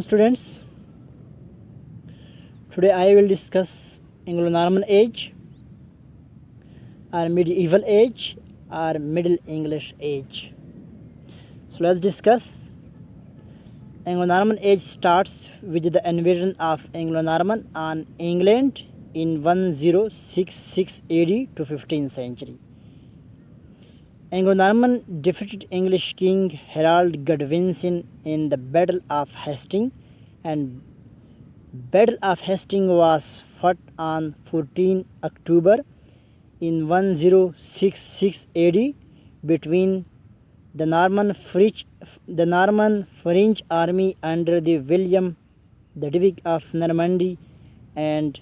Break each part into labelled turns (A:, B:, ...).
A: students, today I will discuss Anglo-Norman Age or Medieval Age or Middle English Age. So let's discuss. Anglo-Norman Age starts with the invasion of Anglo-Norman on England in 1066 AD to 15th century. Anglo-Norman defeated English King Harold Godwinson in the Battle of Hastings, and Battle of Hastings was fought on 14 October in 1066 AD between the Norman French army under the William the Duke of Normandy and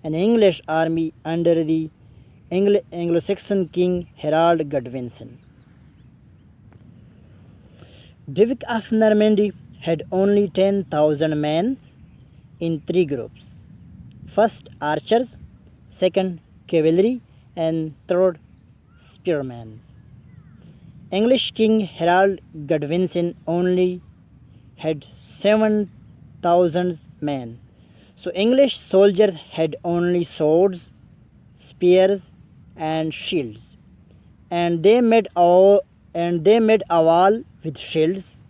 A: an English army under the Anglo-Saxon King Harold Godwinson. Duke of Normandy had only 10,000 men in three groups: first archers, second cavalry, and third spearmen. English King Harold Godwinson only had 7,000 men. So English soldiers had only swords, spears, and shields, and they made a wall with shields.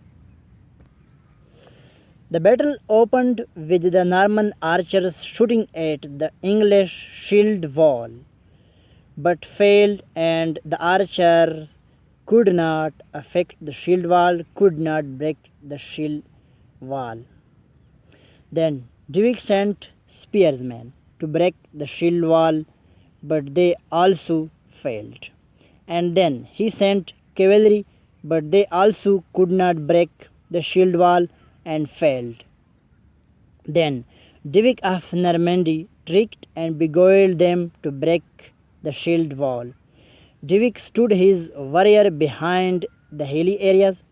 A: The battle opened with the Norman archers shooting at the English shield wall, but failed, and the archers could not affect the shield wall, could not break the shield wall. Then Duke sent spearsmen to break the shield wall, but they also failed. And then he sent cavalry, but they also could not break the shield wall and failed. Then Duke of Normandy tricked and beguiled them to break the shield wall. Duke stood his warrior behind the hilly areas,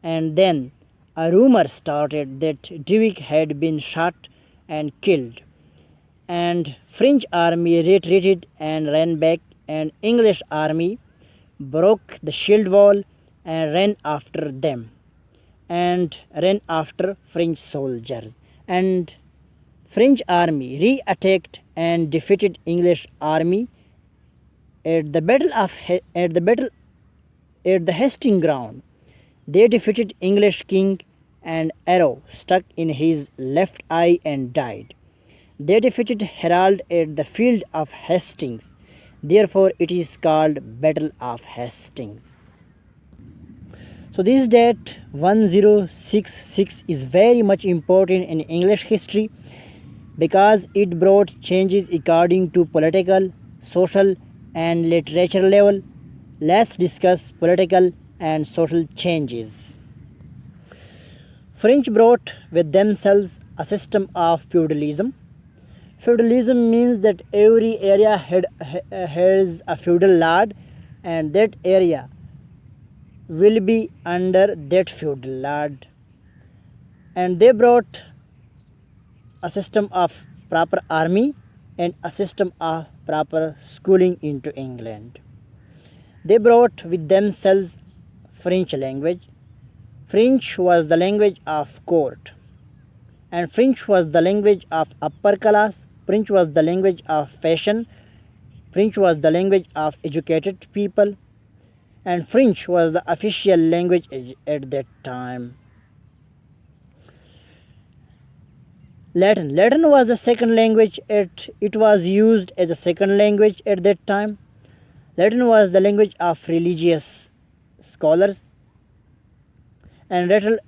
A: and then a rumor started that Duke had been shot and killed, and French army retreated and ran back, and English army broke the shield wall and ran after them, and ran after French soldiers, and French army re-attacked and defeated English army at the Hastings ground. They defeated English king, and arrow stuck in his left eye and died. They defeated Harold at the field of Hastings. Therefore, it is called Battle of Hastings. So this date 1066 is very much important in English history because it brought changes according to political, social, and literature level. Let's discuss political and social changes. French brought with themselves a system of feudalism. Feudalism means that every area has a feudal lord, and that area will be under that feudal lord. And they brought a system of proper army and a system of proper schooling into England. They brought with themselves French language. French was the language of court, and French was the language of upper class. French was the language of fashion. French was the language of educated people, and French was the official language at that time. Latin was the second language. It was used as a second language at that time. Latin was the language of religious scholars, and Latin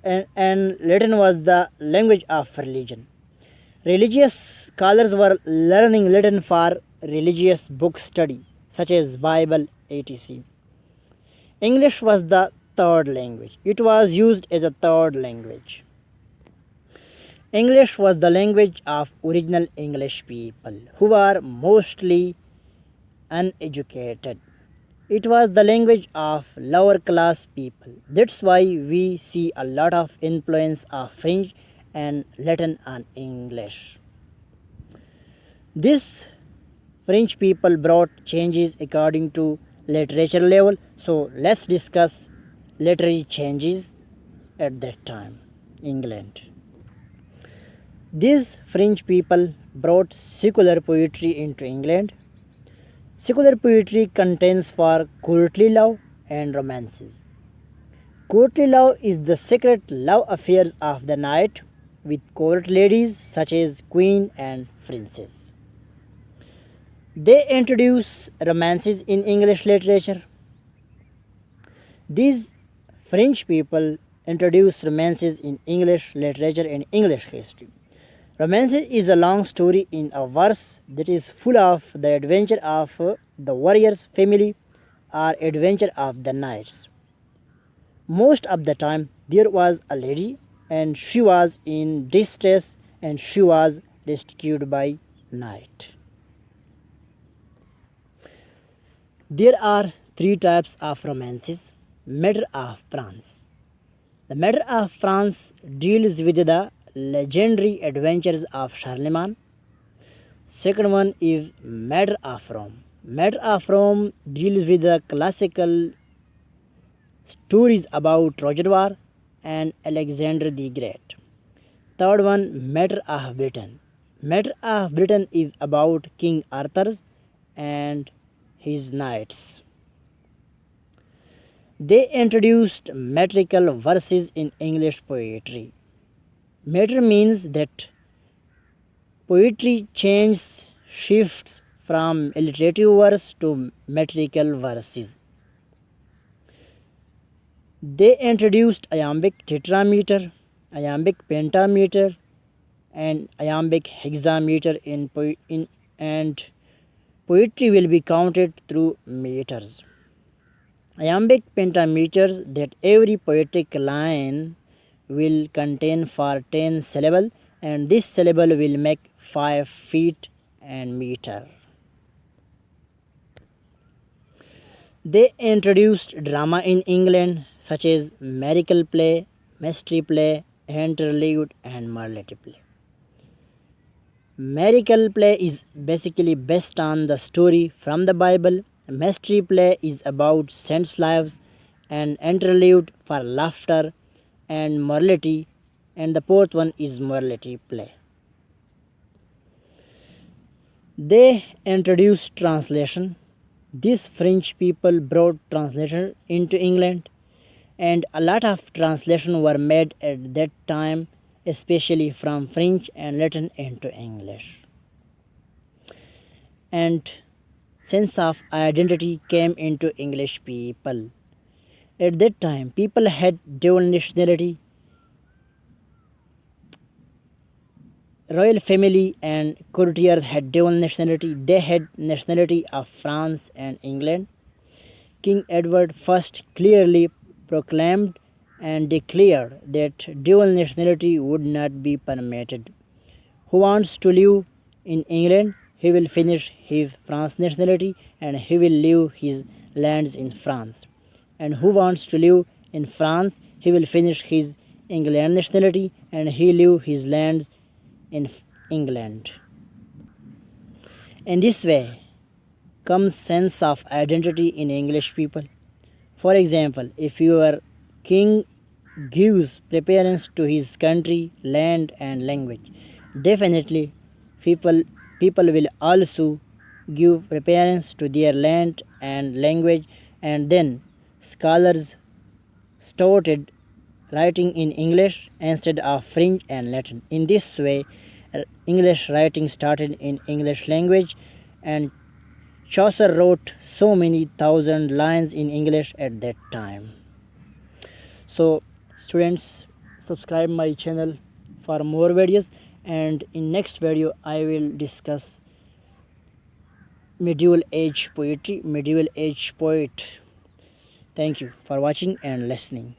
A: was the language of religion. Religious scholars were learning Latin for religious book study, such as Bible, etc. English was the third language. It was used as a third language. English was the language of original English people who were mostly uneducated. It was the language of lower class people. That's why we see a lot of influence of French and Latin on English. This French people brought changes according to literature level. So let's discuss literary changes at that time, England. These French people brought secular poetry into England. Secular poetry contains for courtly love and romances. Courtly love is the secret love affairs of the night with court ladies such as queen and princess. They introduce romances in English literature. These French people introduced romances in English literature and English history. Romance is a long story in a verse that is full of the adventure of the warrior's family or adventure of the knights. Most of the time, there was a lady and she was in distress and she was rescued by knight. There are three types of romances. Matter of France. The Matter of France deals with the legendary adventures of Charlemagne. Second one is Matter of Rome. Matter of Rome deals with the classical stories about Trojan War and Alexander the Great. Third one, Matter of Britain. Matter of Britain is about King Arthur and his knights. They introduced metrical verses in English poetry. Meter means that poetry changes, shifts from alliterative verse to metrical verses. They introduced iambic tetrameter, iambic pentameter, and iambic hexameter and poetry will be counted through meters. Iambic pentameters that every poetic line will contain for 10 syllables and this syllable will make 5 feet and meter. They introduced drama in England such as miracle play, mystery play, interlude and morality play. Miracle play is basically based on the story from the Bible. Mystery play is about saints' lives and interlude for laughter and morality, and the fourth one is morality play. They introduced translation. These French people brought translation into England and a lot of translation were made at that time, especially from French and Latin into English. And sense of identity came into English people. At that time, people had dual nationality. Royal family and courtiers had dual nationality. They had nationality of France and England. King Edward I clearly proclaimed and declared that dual nationality would not be permitted. Who wants to live in England, he will finish his French nationality and he will leave his lands in France. And who wants to live in France, he will finish his England nationality and he leave his lands in England. In this way comes sense of identity in English people. For example, if your king gives preference to his country, land and language, definitely people people will also give preference to their land and language and then scholars started writing in English instead of French and Latin. In this way, English writing started in English language and Chaucer wrote so many thousand lines in English at that time. So students, subscribe my channel for more videos and in next video I will discuss medieval age poetry, medieval age poet. Thank you for watching and listening.